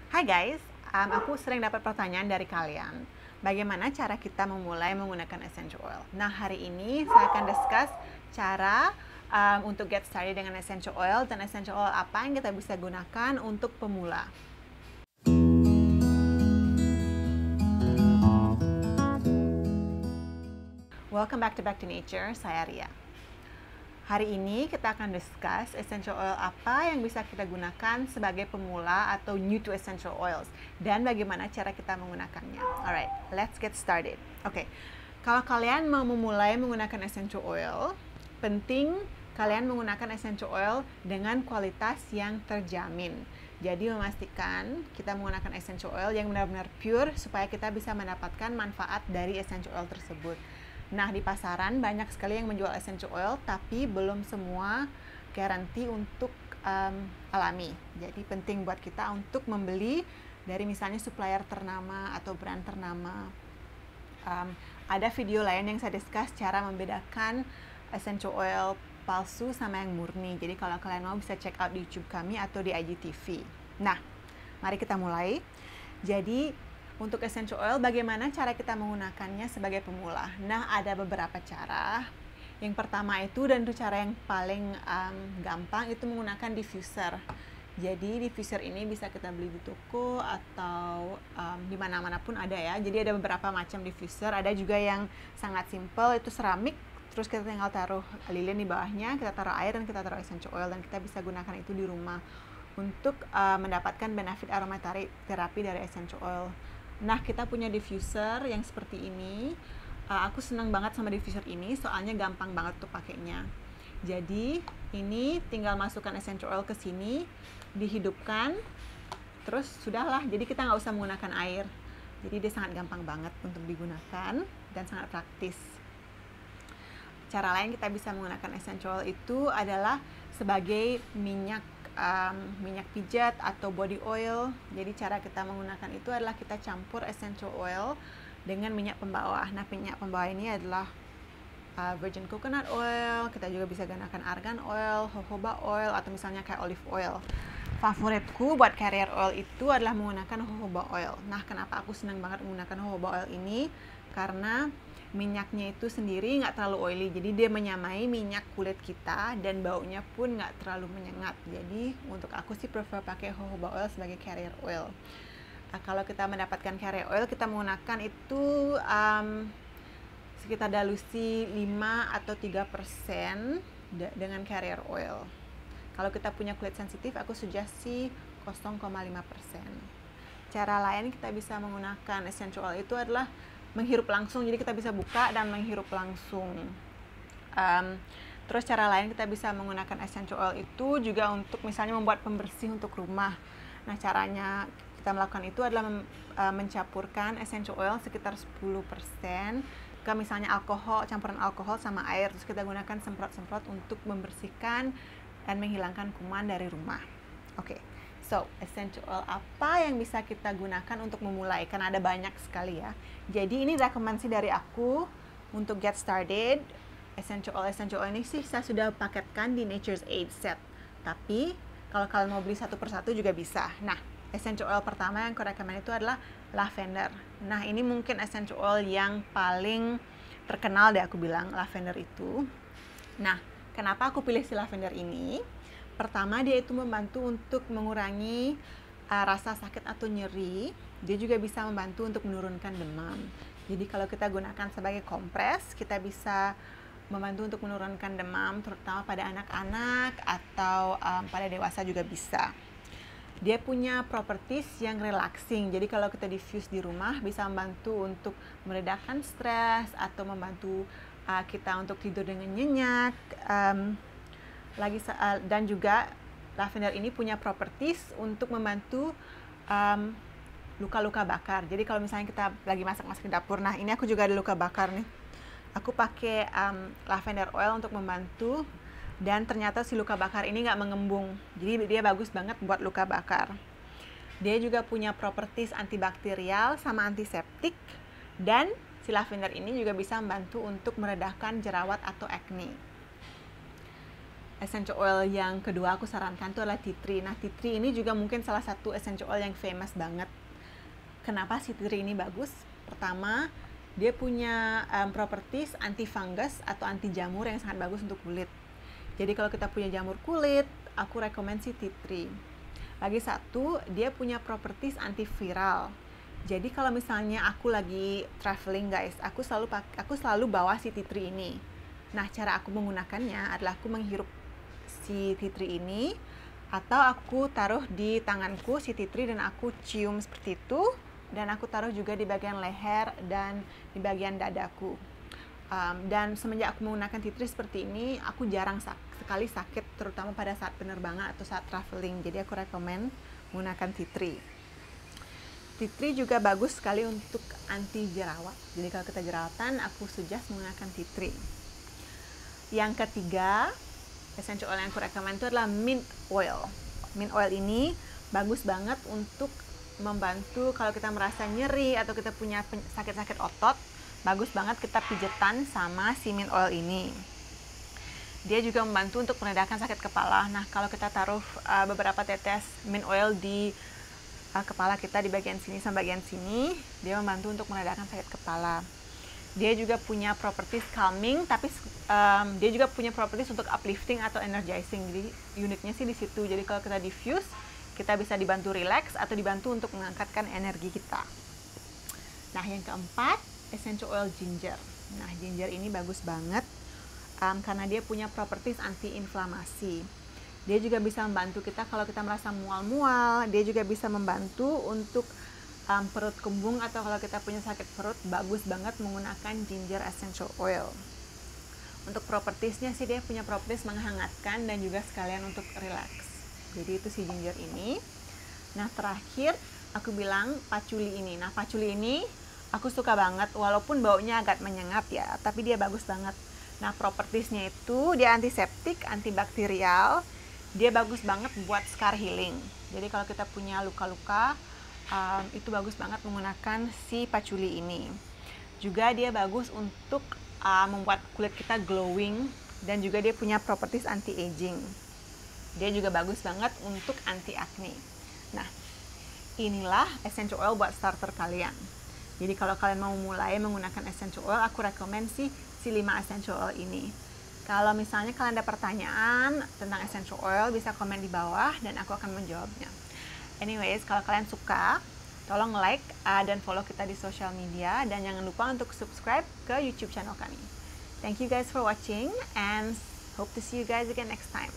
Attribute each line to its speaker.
Speaker 1: Hai guys, aku sering dapat pertanyaan dari kalian. Bagaimana cara kita memulai menggunakan essential oil? Nah, hari ini saya akan discuss cara untuk get started dengan essential oil dan essential oil apa yang kita bisa gunakan untuk pemula. Welcome back to Nature, saya Ria. Hari ini kita akan discuss essential oil apa yang bisa kita gunakan sebagai pemula atau new to essential oils dan bagaimana cara kita menggunakannya. Alright, let's get started. Oke, kalau kalian mau memulai menggunakan essential oil, penting kalian menggunakan essential oil dengan kualitas yang terjamin. Jadi memastikan kita menggunakan essential oil yang benar-benar pure supaya kita bisa mendapatkan manfaat dari essential oil tersebut. Nah, di pasaran banyak sekali yang menjual essential oil, tapi belum semua garansi untuk alami. Jadi penting buat kita untuk membeli dari misalnya supplier ternama atau brand ternama. Ada video lain yang saya discuss cara membedakan essential oil palsu sama yang murni. Jadi kalau kalian mau bisa check out di YouTube kami atau di IGTV. Nah, mari kita mulai. Jadi untuk essential oil, bagaimana cara kita menggunakannya sebagai pemula? Nah, ada beberapa cara. Yang pertama itu, dan itu cara yang paling gampang, itu menggunakan diffuser. Jadi diffuser ini bisa kita beli di toko atau di mana-mana pun ada ya. Jadi ada beberapa macam diffuser. Ada juga yang sangat simple, itu seramik. Terus kita tinggal taruh lilin di bawahnya, kita taruh air dan kita taruh essential oil, dan kita bisa gunakan itu di rumah untuk mendapatkan benefit aromaterapi dari essential oil. Nah, kita punya diffuser yang seperti ini. Aku senang banget sama diffuser ini, soalnya gampang banget tuh pakainya. Jadi, ini tinggal masukkan essential oil ke sini, dihidupkan, terus sudahlah. Jadi kita nggak usah menggunakan air. Jadi dia sangat gampang banget untuk digunakan dan sangat praktis. Cara lain kita bisa menggunakan essential oil itu adalah sebagai minyak pijat atau body oil. Jadi cara kita menggunakan itu adalah kita campur essential oil dengan minyak pembawah. Nah, minyak pembawah ini adalah virgin coconut oil. Kita juga bisa gunakan argan oil, jojoba oil, atau misalnya kayak olive oil. Favoritku buat carrier oil itu adalah menggunakan jojoba oil. Nah, kenapa aku senang banget menggunakan jojoba oil ini? Karena minyaknya itu sendiri nggak terlalu oily, jadi dia menyamai minyak kulit kita dan baunya pun nggak terlalu menyengat. Jadi untuk aku sih prefer pakai jojoba oil sebagai carrier oil. Kalau kita mendapatkan carrier oil, kita menggunakan itu sekitar dilusi 5 atau 3% dengan carrier oil. Kalau kita punya kulit sensitif, aku suggesti 0,5%. Cara lain kita bisa menggunakan essential oil itu adalah menghirup langsung. Jadi kita bisa buka dan menghirup langsung. Terus cara lain kita bisa menggunakan essential oil itu juga untuk misalnya membuat pembersih untuk rumah. Nah, caranya kita melakukan itu adalah mencampurkan essential oil sekitar 10% ke misalnya alkohol, campuran alkohol sama air. Terus kita gunakan semprot-semprot untuk membersihkan dan menghilangkan kuman dari rumah. Oke. So, essential oil apa yang bisa kita gunakan untuk memulai? Karena ada banyak sekali ya. Jadi ini rekomendasi dari aku untuk get started. Essential oil ini sih saya sudah paketkan di Nature's Aid set. Tapi kalau kalian mau beli satu persatu juga bisa. Nah, essential oil pertama yang aku rekomend itu adalah lavender. Nah, ini mungkin essential oil yang paling terkenal deh aku bilang, lavender itu. Nah, kenapa aku pilih si lavender ini? Pertama, dia itu membantu untuk mengurangi rasa sakit atau nyeri. Dia juga bisa membantu untuk menurunkan demam. Jadi kalau kita gunakan sebagai kompres, kita bisa membantu untuk menurunkan demam, terutama pada anak-anak atau pada dewasa juga bisa. Dia punya properties yang relaxing. Jadi kalau kita diffuse di rumah, bisa membantu untuk meredakan stres atau membantu kita untuk tidur dengan nyenyak. Dan juga lavender ini punya properties untuk membantu luka-luka bakar. Jadi kalau misalnya kita lagi masak-masak di dapur, nah ini aku juga ada luka bakar nih. Aku pakai lavender oil untuk membantu, dan ternyata si luka bakar ini nggak mengembung. Jadi dia bagus banget buat luka bakar. Dia juga punya properties antibakterial sama antiseptik, dan si lavender ini juga bisa membantu untuk meredakan jerawat atau acne. essential oil yang kedua aku sarankan itu adalah tea tree. Nah, tea tree ini juga mungkin salah satu essential oil yang famous banget. Kenapa si tea tree ini bagus? Pertama, dia punya properties anti fungus atau anti jamur yang sangat bagus untuk kulit. Jadi kalau kita punya jamur kulit, aku rekomen si tea tree. Lagi satu, dia punya properties antiviral. Jadi kalau misalnya aku lagi traveling guys, aku selalu bawa si tea tree ini. Nah, cara aku menggunakannya adalah aku menghirup si tea tree ini, atau aku taruh di tanganku si tea tree dan aku cium seperti itu, dan aku taruh juga di bagian leher dan di bagian dadaku. Dan semenjak aku menggunakan tea tree seperti ini, aku jarang sekali sakit, terutama pada saat penerbangan atau saat traveling. Jadi aku rekomen menggunakan tea tree. Tea tree juga bagus sekali untuk anti jerawat. Jadi kalau kita jerawatan, aku suggest menggunakan tea tree. Yang ketiga, essential oil yang aku rekomen itu adalah mint oil. Mint oil ini bagus banget untuk membantu kalau kita merasa nyeri atau kita punya sakit-sakit otot. Bagus banget kita pijetan sama si mint oil ini. Dia juga membantu untuk meredakan sakit kepala. Nah, kalau kita taruh beberapa tetes mint oil di kepala kita di bagian sini sama bagian sini, dia membantu untuk meredakan sakit kepala. Dia juga punya properties calming, tapi dia juga punya properties untuk uplifting atau energizing. Jadi uniknya sih di situ. Jadi kalau kita diffuse, kita bisa dibantu relax atau dibantu untuk mengangkatkan energi kita. Nah, yang keempat, essential oil ginger. Nah, ginger ini bagus banget karena dia punya properties anti-inflamasi. Dia juga bisa membantu kita kalau kita merasa mual-mual. Dia juga bisa membantu untuk perut kembung atau kalau kita punya sakit perut, bagus banget menggunakan ginger essential oil. Untuk propertiesnya sih dia punya properties menghangatkan dan juga sekalian untuk relax. Jadi itu si ginger ini. Nah, terakhir aku bilang patchouli ini. Nah, patchouli ini aku suka banget walaupun baunya agak menyengat ya, tapi dia bagus banget. Nah, propertiesnya itu dia antiseptik, antibakterial. Dia bagus banget buat scar healing. Jadi kalau kita punya luka-luka, itu bagus banget menggunakan si patchouli ini. Juga dia bagus untuk membuat kulit kita glowing, dan juga dia punya properties anti-aging. Dia juga bagus banget untuk anti-acne. Nah, inilah essential oil buat starter kalian. Jadi kalau kalian mau mulai menggunakan essential oil, aku rekomen si 5 essential oil ini. Kalau misalnya kalian ada pertanyaan tentang essential oil, bisa komen di bawah dan aku akan menjawabnya. Anyways, kalau kalian suka, tolong like dan follow kita di social media, dan jangan lupa untuk subscribe ke YouTube channel kami. Thank you guys for watching and hope to see you guys again next time.